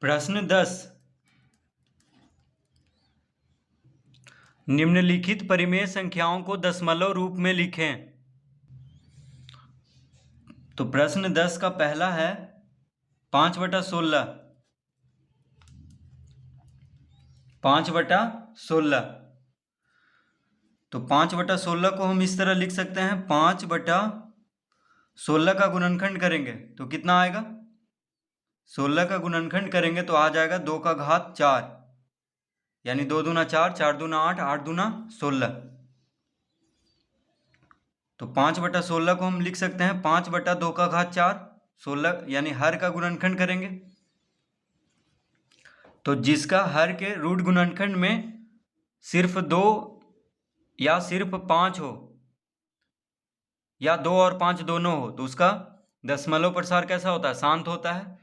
प्रश्न 10। निम्नलिखित परिमेय संख्याओं को दशमलव रूप में लिखें। तो प्रश्न 10 का पहला है 5/16। 5/16। तो 5/16 को हम इस तरह लिख सकते हैं, 5/16 का गुणनखंड करेंगे तो कितना आएगा? 16 का गुणनखंड करेंगे तो आ जाएगा 2 का घात 4, यानी 2 दूना 4, 4 दूना 8, 8 दूना 16। तो 5/16 को हम लिख सकते हैं 5/2 का घात 4, 16, यानी हर का गुणनखंड करेंगे। तो जिसका हर के रूट गुणनखंड में सिर्फ 2 या सिर्फ 5 हो, या 2 और 5 दोनों हो, तो उसका दशमलव प्रसार कैसा होता है? शांत होता है।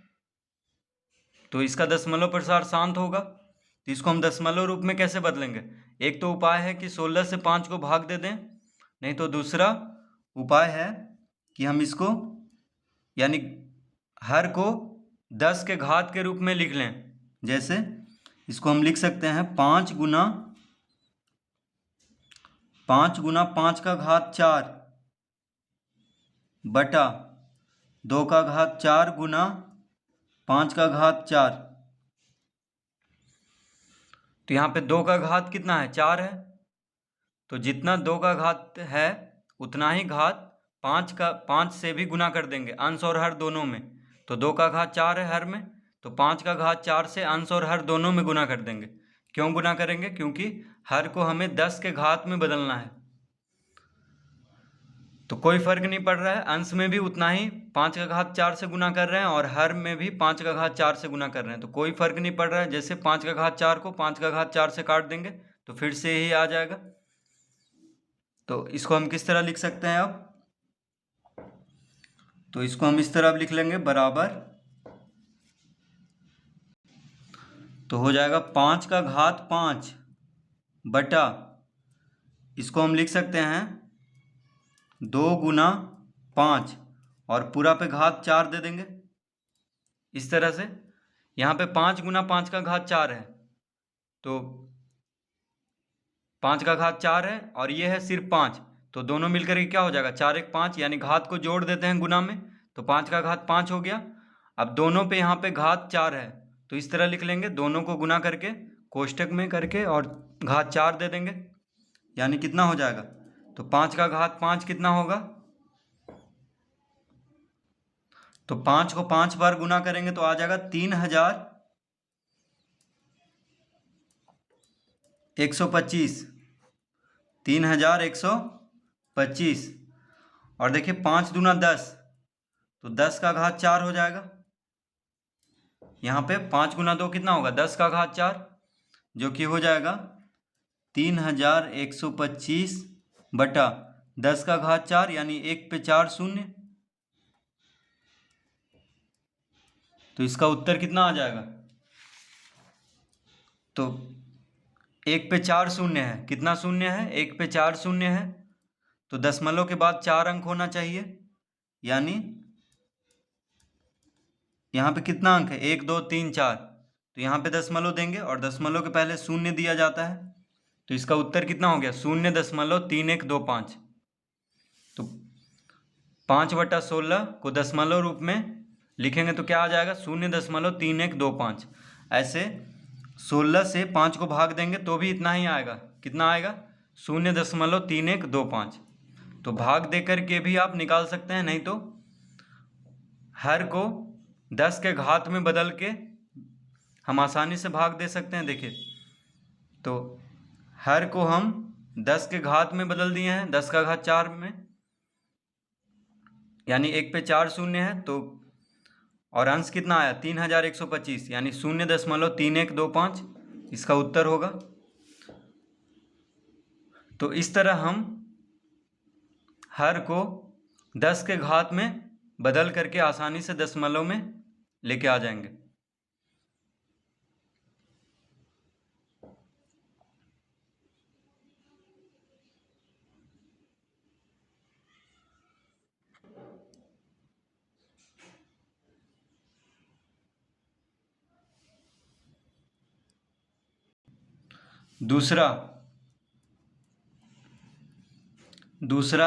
तो इसका दशमलव प्रसार शांत होगा, तो इसको हम दशमलव रूप में कैसे बदलेंगे? एक तो उपाय है कि 16 से 5 को भाग दे दें, नहीं तो दूसरा उपाय है कि हम इसको यानी हर को 10 के घात के रूप में लिख लें। जैसे इसको हम लिख सकते हैं 5 गुना 5 का घात 4 बटा 2 का घात 4 गुना 5 का घात 4। तो यहाँ पे 2 का घात कितना है? 4 है। तो जितना 2 का घात है उतना ही घात 5 से भी गुना कर देंगे, अंश और हर दोनों में। तो 2 का घात 4 है हर में, तो 5 का घात 4 से अंश और हर दोनों में गुना कर देंगे। क्यों गुना करेंगे? क्योंकि हर को हमें 10 के घात में बदलना है। तो कोई फर्क नहीं पड़ रहा है, अंश में भी उतना ही 5 का घात 4 से गुना कर रहे हैं और हर में भी 5 का घात 4 से गुना कर रहे हैं, तो कोई फर्क नहीं पड़ रहा है। जैसे 5 का घात 4 को 5 का घात 4 से काट देंगे तो फिर से ही आ जाएगा। तो इसको हम किस तरह लिख सकते हैं अब? तो इसको हम इस तरह अब लिख लेंगे, बराबर, तो हो जाएगा 5 का घात 5 बटा, इसको हम लिख सकते हैं 2 गुना 5 और पूरा पे घात 4 दे देंगे इस तरह से। यहाँ पे 5 गुना 5 का घात 4 है, तो 5 का घात 4 है और ये है सिर्फ 5, तो दोनों मिलकर के क्या हो जाएगा? 4 1 5, यानी घात को जोड़ देते हैं गुना में, तो 5 का घात 5 हो गया। अब दोनों पे यहाँ पे घात 4 है, तो इस तरह लिख लेंगे, दोनों को गुना करके कोष्टक में करके और घात 4 दे देंगे, यानी कितना हो जाएगा? तो 5 का घात 5 कितना होगा? तो 5 को 5 बार गुना करेंगे तो आ जाएगा 3125। 3125। और देखिए 5 दूना 10, तो 10 का घात 4 हो जाएगा। यहाँ पे 5 गुना 2 कितना होगा? 10 का घात 4, जो कि हो जाएगा 3125 बटा 10 का घात 4, यानी 1 पे 4 शून्य। तो इसका उत्तर कितना आ जाएगा? तो 1 पे 4 शून्य है, कितना शून्य है? 1 पे 4 शून्य है, तो दशमलव के बाद 4 अंक होना चाहिए, यानी यहाँ पे कितना अंक है? 1 2 3 4, तो यहाँ पे दशमलव देंगे और दशमलव के पहले शून्य दिया जाता है, तो इसका उत्तर कितना हो गया? 0.3125। तो 5/16 को दशमलव रूप में लिखेंगे तो क्या आ जाएगा? 0.3125। ऐसे 16 से 5 को भाग देंगे तो भी इतना ही आएगा। कितना आएगा? 0.3125। तो भाग दे करके भी आप निकाल सकते हैं, नहीं तो हर को 10 के घात में बदल के हम आसानी से भाग दे सकते हैं। देखिए, तो हर को हम 10 के घात में बदल दिए हैं, 10 का घात 4 में, यानी 1 पे 4 शून्य है, तो और अंश कितना आया? 3125, यानी 0.3125 इसका उत्तर होगा। तो इस तरह हम हर को 10 के घात में बदल करके आसानी से दशमलव में लेके आ जाएंगे। दूसरा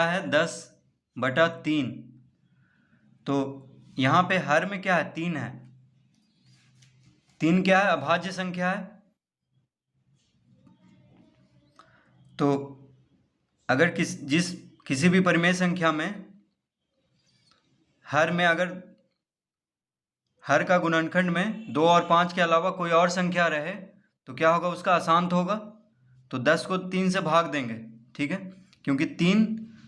है 10/3। तो यहाँ पे हर में क्या है, 3 है। 3 क्या है, अभाज्य संख्या है। तो अगर किसी भी परिमेय संख्या में हर में अगर हर का गुणनखंड में 2 और 5 के अलावा कोई और संख्या रहे तो क्या होगा, उसका अशांत होगा। तो 10 को 3 से भाग देंगे, ठीक है, क्योंकि 3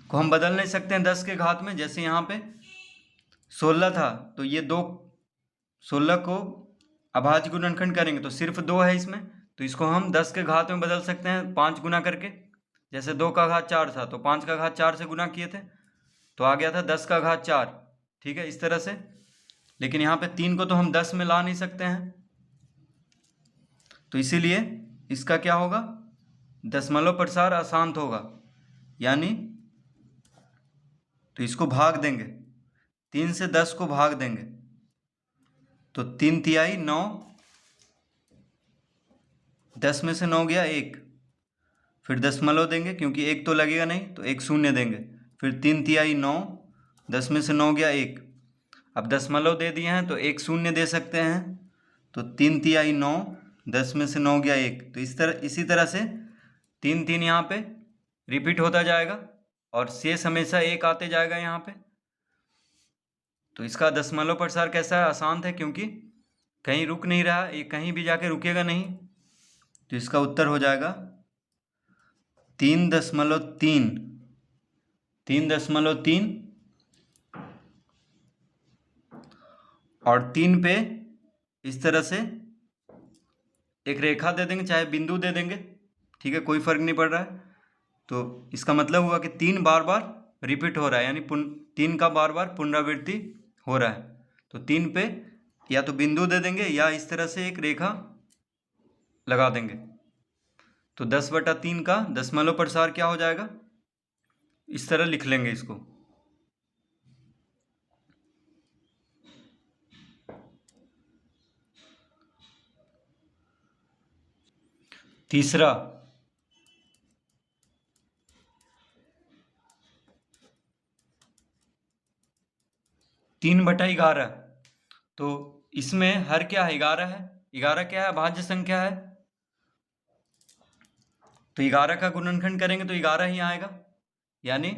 को हम बदल नहीं सकते हैं 10 के घात में। जैसे यहाँ पे 16 था तो ये 16 को अभाज्य गुणनखंड करेंगे तो सिर्फ 2 है इसमें, तो इसको हम 10 के घात में बदल सकते हैं 5 गुना करके। जैसे 2 का घात 4 था तो 5 का घात 4 से गुना किए थे तो आ गया था 10 का घात 4, ठीक है, इस तरह से। लेकिन यहाँ पे 3 को तो हम 10 में ला नहीं सकते हैं, तो इसीलिए इसका क्या होगा, दशमलव प्रसार अशांत होगा। यानी तो इसको भाग देंगे, 3 से 10 को भाग देंगे तो 3/3 9, 10 में से 9 गया 1, फिर दशमलव देंगे क्योंकि 1 तो लगेगा नहीं तो 1 शून्य देंगे, फिर 3/3 9, 10 में से 9 गया 1। अब दशमलव दे दिए हैं तो 1 शून्य दे सकते हैं, तो 3/3 9, 10 में से 9 गया 1। तो इसी तरह से 3 3 यहाँ पे रिपीट होता जाएगा और शेष हमेशा 1 आते जाएगा यहाँ पे। तो इसका दशमलव प्रसार कैसा है, अशांत है, क्योंकि कहीं रुक नहीं रहा, ये कहीं भी जाके रुकेगा नहीं। तो इसका उत्तर हो जाएगा 3.3, 3.3। और 3 पे इस तरह से एक रेखा दे देंगे, चाहे बिंदु दे देंगे, ठीक है, कोई फर्क नहीं पड़ रहा है। तो इसका मतलब हुआ कि 3 बार बार रिपीट हो रहा है, यानी 3 का बार बार पुनरावृत्ति हो रहा है। तो 3 पे या तो बिंदु दे देंगे या इस तरह से एक रेखा लगा देंगे। तो 10/3 का दशमलव प्रसार क्या हो जाएगा, इस तरह लिख लेंगे इसको। तीसरा 3/11। तो इसमें हर क्या है, 11 है। 11 क्या है, भाज्य संख्या है। तो 11 का गुणनखंड करेंगे तो 11 ही आएगा। यानी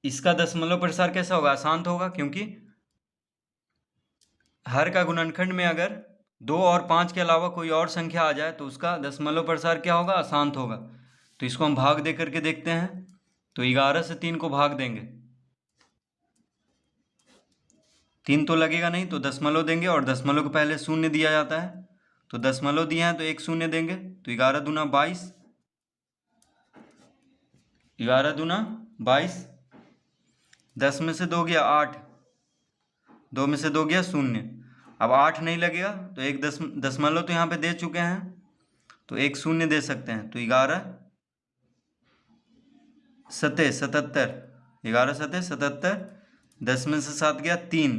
इसका दशमलव प्रसार कैसा होगा, अशांत होगा, क्योंकि हर का गुणनखंड में अगर 2 और 5 के अलावा कोई और संख्या आ जाए तो उसका दशमलव प्रसार क्या होगा, अशांत होगा। तो इसको हम भाग दे करके देखते हैं। तो 11 से 3 को भाग देंगे, 3 तो लगेगा नहीं तो दशमलव देंगे, और दशमलव को पहले शून्य दिया जाता है। तो दशमलव दिया है तो 1 शून्य देंगे, तो 11 दूना 22, 11 दूना 22, 10 में से 2 गया 8, 2 में से 2 गया 0। अब 8 नहीं लगेगा तो एक दशमलव तो यहाँ पे दे चुके हैं तो 1 शून्य दे सकते हैं। तो 11 सते 77, 11 सते 77, 10 में से 7 गया 3।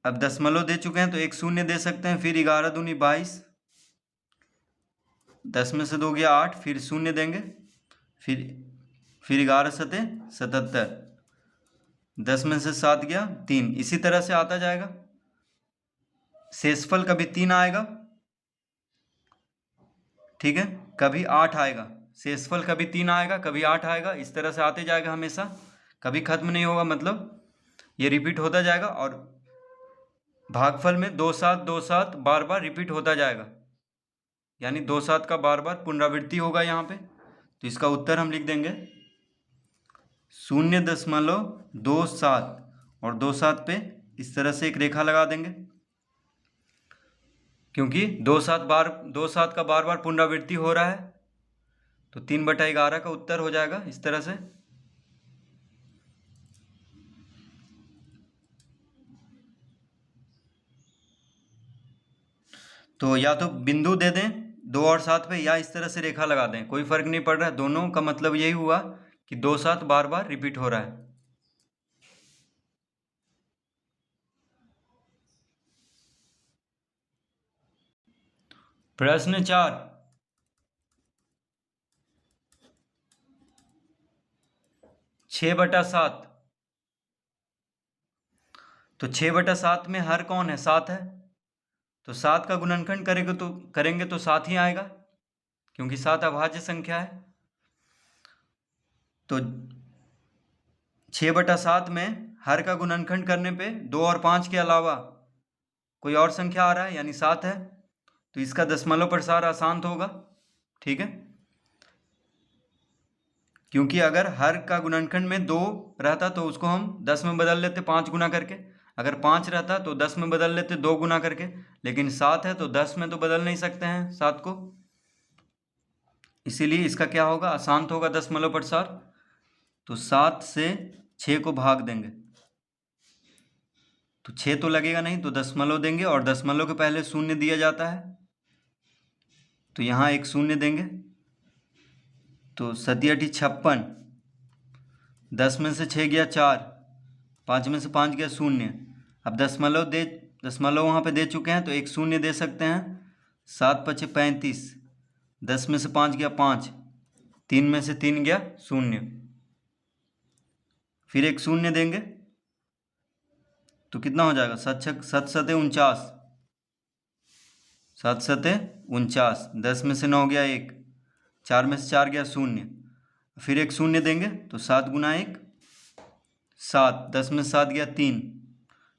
अब दशमलव दे चुके हैं तो 1 शून्य दे सकते हैं, फिर 11 दूनी 22, 10 में से 2 गया 8, फिर शून्य देंगे, फिर 11 सते 77, 10 में से 7 गया 3। इसी तरह से आता जाएगा। शेषफल कभी 3 आएगा, ठीक है, कभी 8 आएगा। शेषफल कभी 3 आएगा, कभी 8 आएगा, इस तरह से आते जाएगा हमेशा, कभी खत्म नहीं होगा, मतलब ये रिपीट होता जाएगा। और भागफल में 2 7 2 7 बार बार रिपीट होता जाएगा, यानी 2 7 का बार बार पुनरावृत्ति होगा यहाँ पे। तो इसका उत्तर हम लिख देंगे 0.27 और 2 7 पे इस तरह से एक रेखा लगा देंगे, क्योंकि 2 7 का बार बार पुनरावृत्ति हो रहा है। तो 3/11 का उत्तर हो जाएगा इस तरह से। तो या तो बिंदु दे दें 2 और 7 पे, या इस तरह से रेखा लगा दें, कोई फर्क नहीं पड़ रहा है। दोनों का मतलब यही हुआ कि 2 7 बार बार रिपीट हो रहा है। प्रश्न 4, 6/7। तो 6/7 में हर कौन है? 7 है। तो 7 का गुणनखंड करेंगे तो 7 ही आएगा, क्योंकि 7 अभाज्य संख्या है। तो 6/7 में हर का गुणनखंड करने पे 2 और 5 के अलावा कोई और संख्या आ रहा है, यानी 7 है। तो इसका दशमलव प्रसार अशांत होगा। ठीक है, क्योंकि अगर हर का गुणनखंड में 2 रहता तो उसको हम 10 में बदल लेते 5 गुना करके। अगर 5 रहता तो 10 में बदल लेते 2 गुना करके। लेकिन 7 है तो 10 में तो बदल नहीं सकते हैं 7 को, इसीलिए इसका क्या होगा? अशांत होगा दशमलव प्रसार। तो 7 से 6 को भाग देंगे तो 6 तो लगेगा नहीं, तो दशमलव देंगे, और दशमलव के पहले शून्य दिया जाता है, तो यहाँ एक शून्य देंगे। तो 7 × 8 = 56। 10 में से 6 गया 4, 5 में से 5 गया 0। अब दशमलव वहाँ पे दे चुके हैं, तो एक शून्य दे सकते हैं। 7 × 5 = 35। 10 में से 5 गया 5, 3 में से 3 गया 0। फिर एक शून्य देंगे तो कितना हो जाएगा? 7 × 7 = 49। 7 × 7 = 49। 10 में से 9 गया 1, 4 में से 4 गया 0। फिर एक शून्य देंगे तो 7 × 1 = 7। 10 में से 7 गया 3।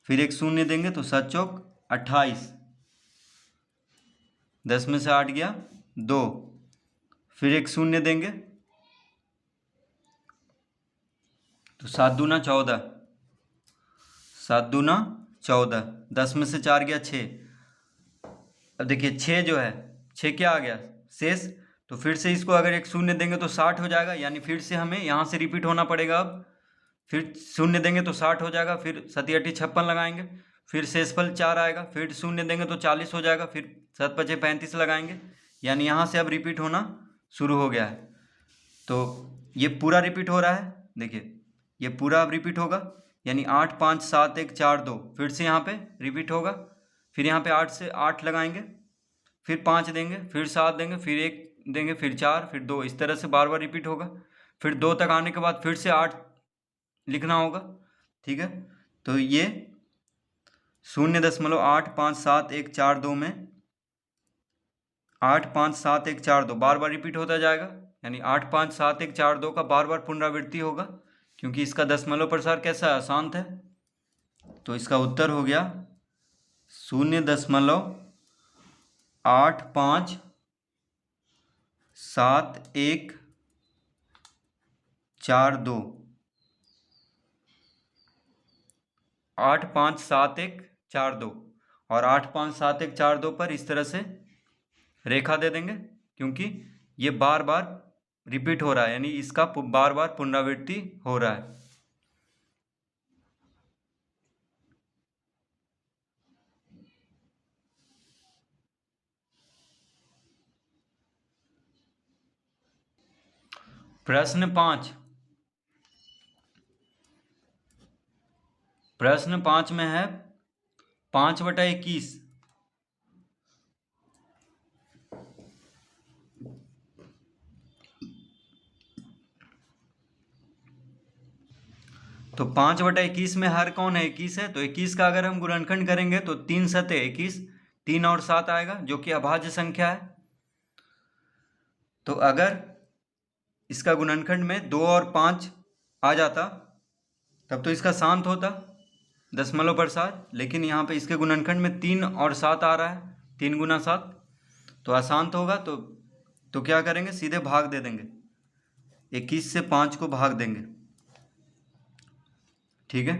फिर एक शून्य देंगे तो 7 × 4 = 28। 10 में से 8 गया 2। फिर एक शून्य देंगे तो 7 दूना 14। 7 दूना 14। 10 में से 4 गया 6। अब देखिए 6 जो है, 6 क्या आ गया? शेष। तो फिर से इसको अगर एक शून्य देंगे तो 60 हो जाएगा, यानी फिर से हमें यहाँ से रिपीट होना पड़ेगा। अब फिर शून्य देंगे तो 60 हो जाएगा, फिर 7 × 8 = 56 लगाएंगे, फिर शेषफल 4 आएगा, फिर शून्य देंगे तो 40 हो जाएगा, फिर 7 × 5 = 35 लगाएंगे, यानी यहाँ से अब रिपीट होना शुरू हो गया है। तो ये पूरा रिपीट हो रहा है, देखिए ये पूरा अब रिपीट होगा, यानी 8 5 7 1 4 2 फिर से यहाँ पे रिपीट होगा। फिर यहाँ पे 8 से 8 लगाएंगे, फिर 5 देंगे, फिर 7 देंगे, फिर 1 देंगे, फिर 4, फिर 2, इस तरह से बार बार रिपीट होगा। फिर 2 तक आने के बाद फिर से 8 लिखना होगा। ठीक है, तो ये 0.8 5 7 1 4 2 में 8 5 7 1 4 2 बार बार रिपीट होता जाएगा, यानी 8 5 7 1 4 2 का बार बार पुनरावृत्ति होगा, क्योंकि इसका दशमलव प्रसार कैसा है? अशांत है। तो इसका उत्तर हो गया 0.8 5 7 1 4 2। 8 5 7 1 4 2 और 8 5 7 1 4 2 पर इस तरह से रेखा दे देंगे, क्योंकि ये बार बार रिपीट हो रहा है, यानी इसका बार बार पुनरावृत्ति हो रहा है। प्रश्न 5। प्रश्न 5 में है 5/21। तो 5/21 में हर कौन है? 21 है। तो 21 का अगर हम गुणनखंड करेंगे तो 3 × 7 = 21, 3 और 7 आएगा, जो कि अभाज्य संख्या है। तो अगर इसका गुणनखंड में 2 और 5 आ जाता तब तो इसका शांत होता दशमलव प्रसार, लेकिन यहाँ पे इसके गुणनखंड में 3 और 7 आ रहा है, 3 × 7, तो अशांत होगा। तो क्या करेंगे? सीधे भाग दे देंगे, 21 से 5 को भाग देंगे। ठीक है,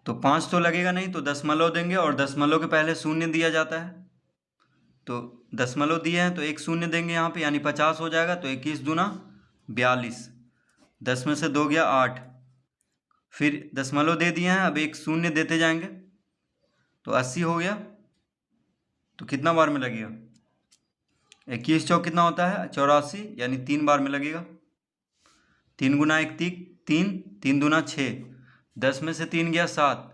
तो 5 तो लगेगा नहीं, तो दशमलव देंगे, और दशमलव के पहले शून्य दिया जाता है, तो दशमलव दिए हैं तो एक शून्य देंगे यहाँ पे, यानी 50 हो जाएगा। तो 21 दूना 42। 10 में से 2 गया 8, फिर दशमलव दे दिए हैं, अब एक शून्य देते जाएंगे तो 80 हो गया। तो कितना बार में लगेगा? 21 चौक कितना होता है? 84, यानी 3 बार में लगेगा। 3 × 1 = 3, 3 दूना 6, 10 में से 3 गया 7,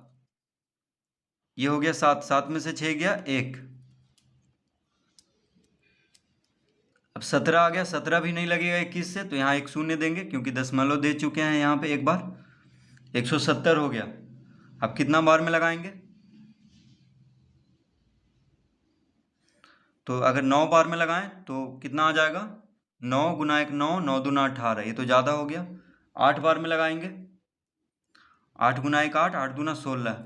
ये हो गया 7, 7 में से 6 गया 1, अब 17 आ गया, 17 भी नहीं लगेगा 21 से, तो यहाँ एक शून्य देंगे क्योंकि दशमलव दे चुके हैं यहाँ पे एक बार। 170 हो गया। अब कितना बार में लगाएंगे? तो अगर 9 बार में लगाएं तो कितना आ जाएगा? 9 गुना 1 9, 9 दूना 18, ये तो ज़्यादा हो गया। 8 बार में लगाएंगे। 8 गुना 1 8, 8 दूना 16,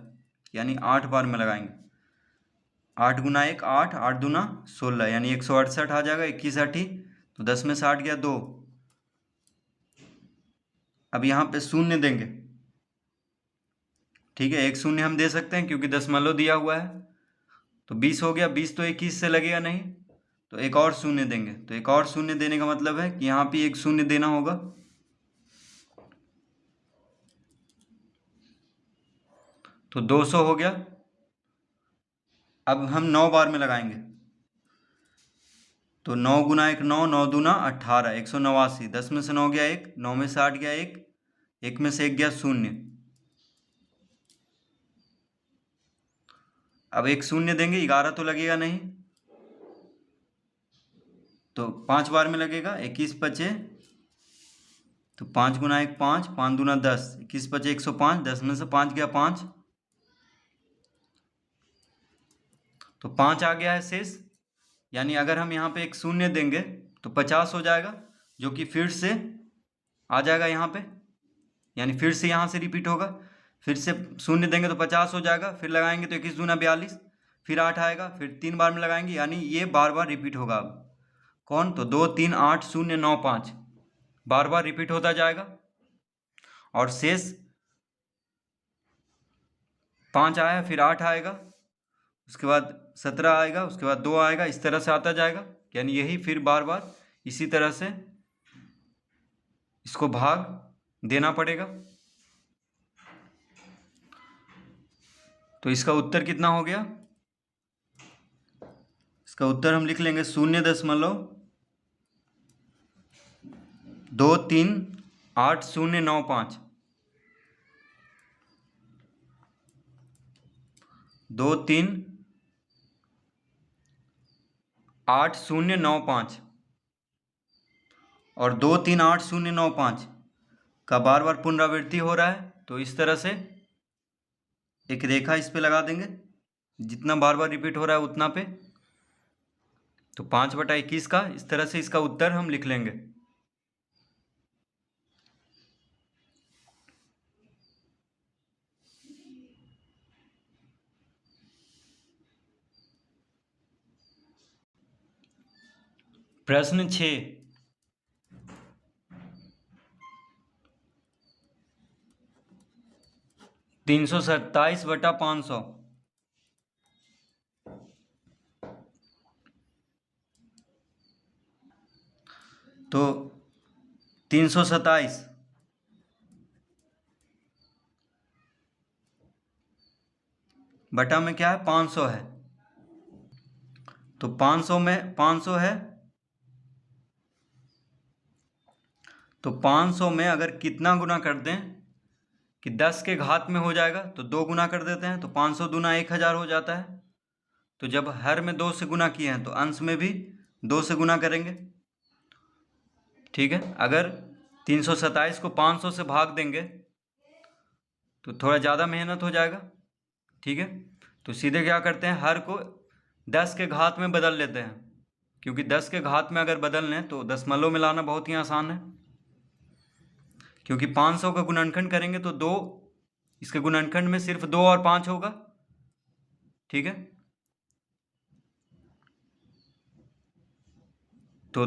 यानी 8 बार में लगाएंगे। 8 गुना 1 8, 8 दूना 16, यानी 168 आ जाएगा। 21 8, तो 10 में से 8 गया 2। अब यहाँ पे शून्य देंगे, ठीक है, एक शून्य हम दे सकते हैं क्योंकि दशमलव दिया हुआ है। तो 20 हो गया। 20 तो 21 से लगेगा नहीं, तो एक और शून्य देंगे। तो एक और शून्य देने का मतलब है कि यहाँ पे एक शून्य देना होगा। तो 200 हो गया। अब हम 9 बार में लगाएंगे। तो 9 गुना 1 9, 9 दूना 18, 189। 10 में से 9 गया 1, 9 में से 8 गया 1, 1 में से 1 गया 0। अब एक शून्य देंगे, 11 तो लगेगा नहीं, तो 5 बार में लगेगा। 21 बचे, तो 5 गुना 1 5, 5 दूना 10, 21 बचे 105, 10 में से 5 गया 5, तो 5 आ गया है शेष। यानी अगर हम यहाँ पे एक शून्य देंगे तो 50 हो जाएगा, जो कि फिर से आ जाएगा यहाँ पे, यानी फिर से यहाँ से रिपीट होगा। फिर से शून्य देंगे तो 50 हो जाएगा, फिर लगाएंगे तो 21 दूना 42, फिर 8 आएगा, फिर 3 बार में लगाएंगे, यानी ये बार बार रिपीट होगा। अब कौन? तो 2 3 8 0 9 5 बार बार रिपीट होता जाएगा। और शेष 5 आया, फिर 8 आएगा, उसके बाद 17 आएगा, उसके बाद 2 आएगा, इस तरह से आता जाएगा। यानी यही फिर बार बार इसी तरह से इसको भाग देना पड़ेगा। तो इसका उत्तर कितना हो गया? इसका उत्तर हम लिख लेंगे 0.238095। 238095 और 238095 का बार बार पुनरावृत्ति हो रहा है, तो इस तरह से एक रेखा इस पे लगा देंगे, जितना बार बार रिपीट हो रहा है उतना पे। तो 5/21 का इस तरह से इसका उत्तर हम लिख लेंगे। प्रश्न 6, 327/500। तो 327 बटा में क्या है? 500 है। तो 500 में 500 है, तो 500 में अगर कितना गुना कर दें कि 10 के घात में हो जाएगा, तो 2 गुना कर देते हैं, तो 500 दूना 1000 हो जाता है। तो जब हर में 2 से गुना किए हैं तो अंश में भी 2 से गुना करेंगे, ठीक है। अगर 327 को 500 से भाग देंगे तो थोड़ा ज़्यादा मेहनत हो जाएगा, ठीक है। तो सीधे क्या करते हैं, हर को 10 के घात में बदल लेते हैं, क्योंकि 10 के घात में अगर बदल लें तो दशमलव में लाना बहुत ही आसान है। क्योंकि 500 का गुणनखंड करेंगे तो 2, इसके गुणनखंड में सिर्फ 2 और 5 होगा, ठीक है। तो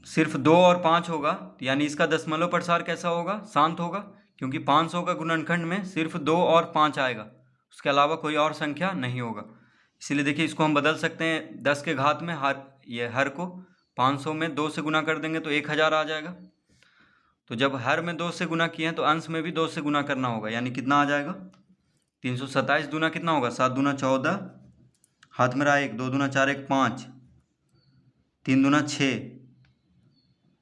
सिर्फ 2 और 5 होगा, यानी इसका दशमलव प्रसार कैसा होगा? शांत होगा, क्योंकि 500 का गुणनखंड में सिर्फ 2 और 5 आएगा, उसके अलावा कोई और संख्या नहीं होगा। इसीलिए देखिए, इसको हम बदल सकते हैं 10 के घात में, हर को 500 में 2 से गुना कर देंगे तो 1000 आ जाएगा। तो जब हर में 2 से गुना किए हैं तो अंश में भी 2 से गुना करना होगा, यानी कितना आ जाएगा? 327 दूना कितना होगा? 7 दूना 14, हाथ में रहा 1, 2 दूना 4 1 5, 3 दूना 6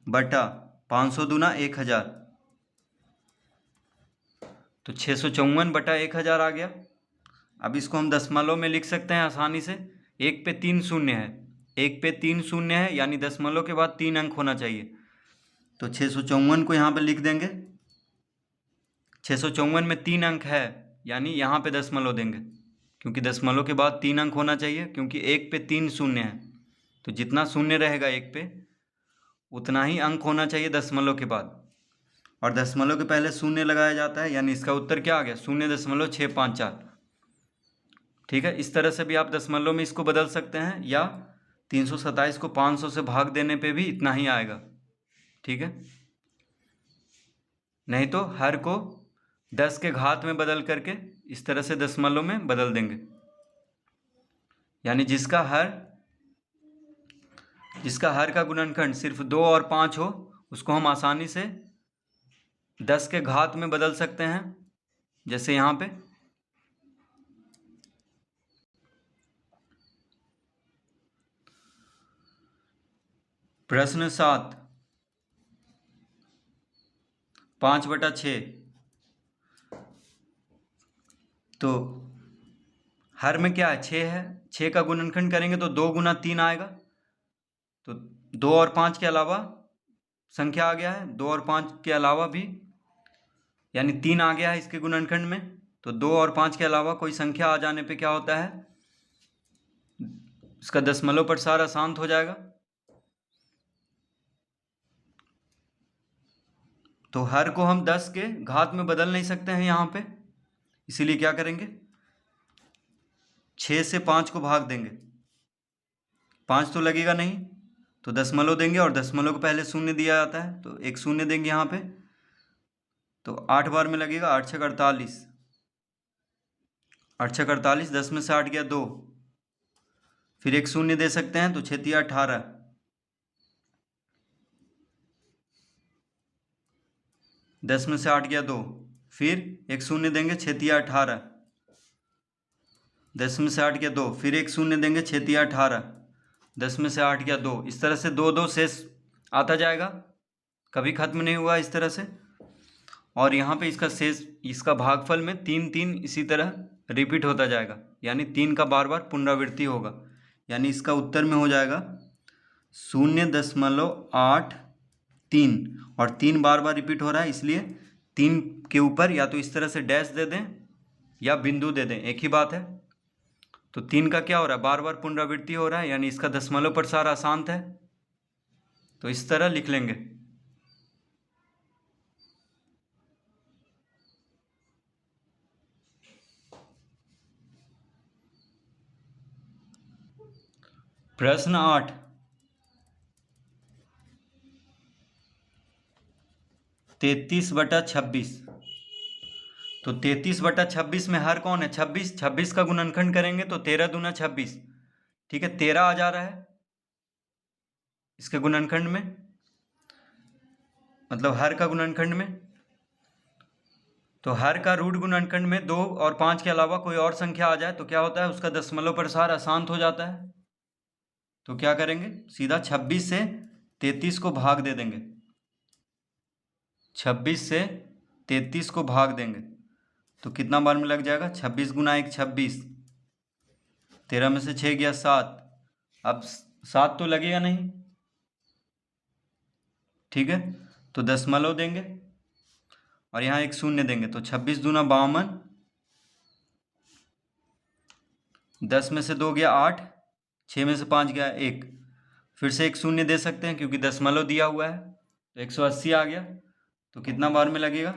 बटा 500 दूना 1000, तो 654/1000 आ गया। अब इसको हम दशमलव में लिख सकते हैं आसानी से। 1 पे 3 शून्य है, 1 पे 3 शून्य है, यानी दशमलव के बाद 3 अंक होना चाहिए। तो 654 को यहाँ पे लिख देंगे। 654 में 3 अंक है, यानी यहाँ पे दशमलव देंगे, क्योंकि दशमलव के बाद 3 अंक होना चाहिए, क्योंकि 1 पे 3 शून्य है। तो जितना शून्य रहेगा 1 पे उतना ही अंक होना चाहिए दशमलव के बाद, और दशमलव के पहले शून्य लगाया जाता है, यानी इसका उत्तर क्या आ गया? 0.654। ठीक है, इस तरह से भी आप दशमलव में इसको बदल सकते हैं, या 327 को 500 से भाग देने पे भी इतना ही आएगा। ठीक है, नहीं तो हर को 10 के घात में बदल करके इस तरह से दशमलव में बदल देंगे, यानी जिसका हर का गुणनखंड सिर्फ 2 और 5 हो उसको हम आसानी से 10 के घात में बदल सकते हैं। जैसे यहाँ पे प्रश्न 7, 5/6। तो हर में क्या है? 6 है। 6 का गुणनखंड करेंगे तो 2 गुना 3 आएगा। तो 2 और 5 के अलावा संख्या आ गया है, 2 और 5 के अलावा भी, यानी 3 आ गया है इसके गुणनखंड में। तो 2 और 5 के अलावा कोई संख्या आ जाने पे क्या होता है? इसका दशमलव प्रसार अशांत हो जाएगा। तो हर को हम 10 के घात में बदल नहीं सकते हैं यहाँ पे, इसीलिए क्या करेंगे? 6 से 5 को भाग देंगे। 5 तो लगेगा नहीं, तो दशमलव देंगे, और दशमलव को पहले शून्य दिया जाता है, तो एक शून्य देंगे यहाँ पे। तो 8 बार में लगेगा, 8 छक 48, 8 छक 48, 10 में से 8 गया 2, फिर एक शून्य दे सकते हैं, तो 6 तिया 18, 10 में से 8 गया 2, फिर एक शून्य देंगे, 6 तिया 18, 10 में से 8 गया 2, फिर एक शून्य देंगे, 6 तिया 18, 10 में से 8 गया 2। इस तरह से 2 2 शेष आता जाएगा, कभी खत्म नहीं हुआ इस तरह से। और यहाँ पे इसका शेष, इसका भागफल में 3 3 इसी तरह रिपीट होता जाएगा, यानी 3 का बार बार पुनरावृत्ति होगा, यानी इसका उत्तर में हो जाएगा 0.83, और 3 बार बार रिपीट हो रहा है, इसलिए 3 के ऊपर या तो इस तरह से डैश दे दें या बिंदु दे दें, एक ही बात है। तो 3 का क्या हो रहा है? बार बार पुनरावृत्ति हो रहा है, यानी इसका दशमलव प्रसार अशांत है, तो इस तरह लिख लेंगे। प्रश्न 8, 33/26। तो 33/26 में हर कौन है? 26। 26 का गुणनखंड करेंगे तो 13 दूना 26, ठीक है, 13 आ जा रहा है इसके गुणनखंड में, मतलब हर का गुणनखंड में। तो हर का रूट गुणनखंड में 2 और 5 के अलावा कोई और संख्या आ जाए तो क्या होता है? उसका दशमलव प्रसार अशांत हो जाता है। तो क्या करेंगे? सीधा 26 से 33 को भाग दे देंगे, 26 से 33 को भाग देंगे तो कितना बार में लग जाएगा? 26 गुना 1 26, 13 में से 6 गया 7, अब 7 तो लगेगा नहीं, ठीक है, तो दशमलव देंगे और यहाँ एक शून्य देंगे, तो 26 दूना 52, 10 में से 2 गया 8, 6 में से 5 गया 1, फिर से एक शून्य दे सकते हैं क्योंकि दशमलव दिया हुआ है, तो 180 आ गया। तो कितना बार में लगेगा?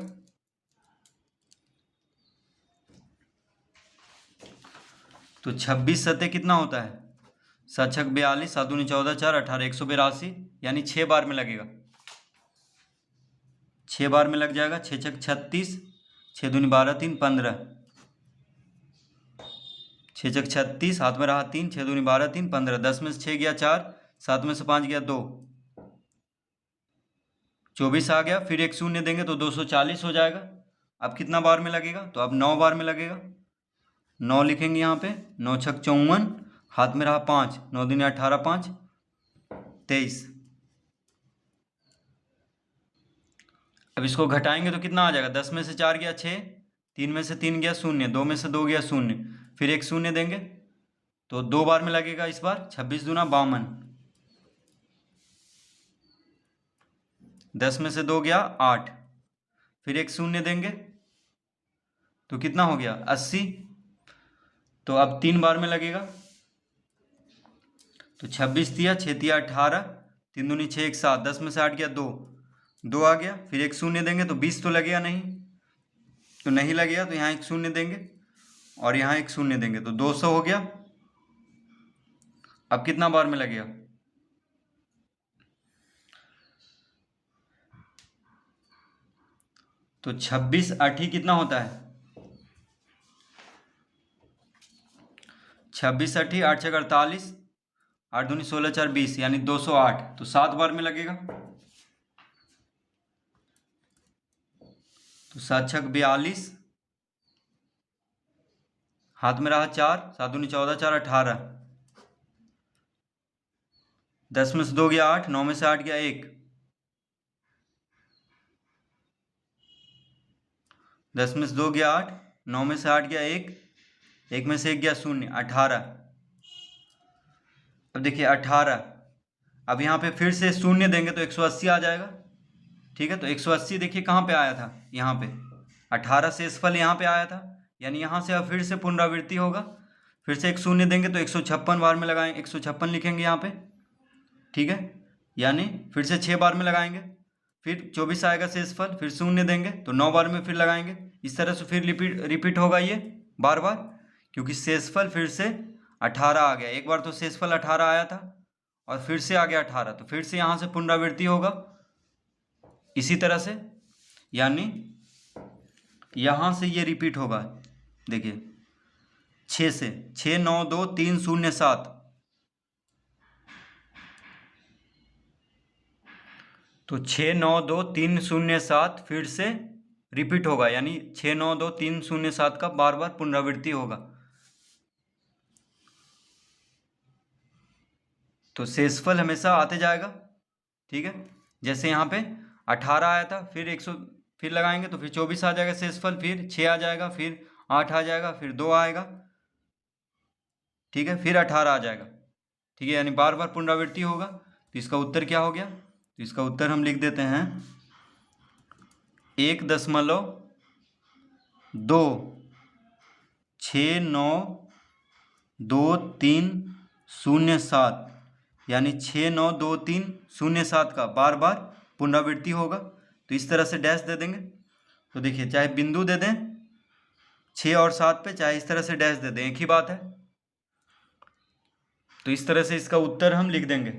तो 26 सत्ते कितना होता है? 7 छक 42, 7 दूनी 14, 4 18, 182, यानी 6 बार में लगेगा, 6 बार में लग जाएगा। 6 छक 36, 6 दूनी 12, 3 15, 6 छक 36, हाथ में रहा 3, 6 दूनी 12, 3 15, 10 में से 6 गया 4, 7 में से 5 गया 2, 24 आ गया, फिर एक शून्य देंगे तो 240 हो जाएगा। अब कितना बार में लगेगा? तो अब 9 बार में लगेगा, 9 लिखेंगे यहाँ पे, 9 छक 54, हाथ में रहा 5, 9 दूनी 18, 5 23। अब इसको घटाएंगे तो कितना आ जाएगा? 10 में से 4 गया 6, 3 में से 3 गया 0, 2 में से 2 गया 0, फिर एक शून्य देंगे तो 2 बार में लगेगा इस बार। 26 दूना 52, 10 में से 2 गया 8, फिर एक शून्य देंगे तो कितना हो गया 80। तो अब 3 बार में लगेगा, तो 26 दिया, 6 दिया 18, 3 दूनी 6 1 7, 10 में से 8 गया 2, 2 आ गया, फिर एक शून्य देंगे तो 20 तो लगेगा नहीं, तो नहीं लगेगा तो यहाँ एक शून्य देंगे और यहाँ एक शून्य देंगे तो 200 हो गया। अब कितना बार में लगेगा, तो 26 8 कितना होता है, 26 8 8 6 48, 8 दूनी 16 4 20, यानी 208, तो 7 बार में लगेगा। तो 7 6 42, हाथ में रहा 4, 7 दूनी 14 4 18, 10 में से 2 गया 8, 9 में से 8 गया 1, 10 में से 2 गया 8, 9 में से 8 गया 1, 1 में से 1 गया 0, 18। अब देखिए 18, अब यहाँ पे फिर से शून्य देंगे तो 180 आ जाएगा। ठीक है, तो 180 देखिए कहाँ पे आया था, यहाँ पे 18 शेषफल यहाँ पे आया था, यानी यहाँ से अब फिर से पुनरावृत्ति होगा। फिर से एक शून्य देंगे तो 156 बार में लगाएंगे, 156 लिखेंगे यहाँ पे। ठीक है, यानी फिर से 6 बार में लगाएंगे, फिर 24 आएगा शेषफल, फिर शून्य देंगे तो 9 बार में फिर लगाएंगे। इस तरह से फिर रिपीट होगा ये बार बार, क्योंकि शेषफल फिर से 18 आ गया। एक बार तो शेषफल 18 आया था और फिर से आ गया 18, तो फिर से यहाँ से पुनरावृत्ति होगा इसी तरह से, यानी यहाँ से ये रिपीट होगा। देखिए 6 से 6 9 2 3 0 7, तो 6 9 2 3 0 7 फिर से रिपीट होगा, यानी 6 9 2 3 0 7 का बार बार पुनरावृत्ति होगा। तो शेषफल हमेशा आते जाएगा। ठीक है, जैसे यहाँ पे 18 आया था, फिर 100 फिर लगाएंगे तो फिर 24 आ जाएगा शेषफल, फिर 6 आ जाएगा, फिर 8 आ जाएगा, फिर 2 आएगा। ठीक है, फिर 18 आ जाएगा। ठीक है, यानी बार बार पुनरावृत्ति होगा। तो इसका उत्तर क्या हो गया, तो इसका उत्तर हम लिख देते हैं 1.26923007, यानी 6923007 का बार बार पुनरावृत्ति होगा। तो इस तरह से डैश दे देंगे। तो देखिए, चाहे बिंदु दे दें 6 और 7 पे, चाहे इस तरह से डैश दे दें, एक ही बात है। तो इस तरह से इसका उत्तर हम लिख देंगे।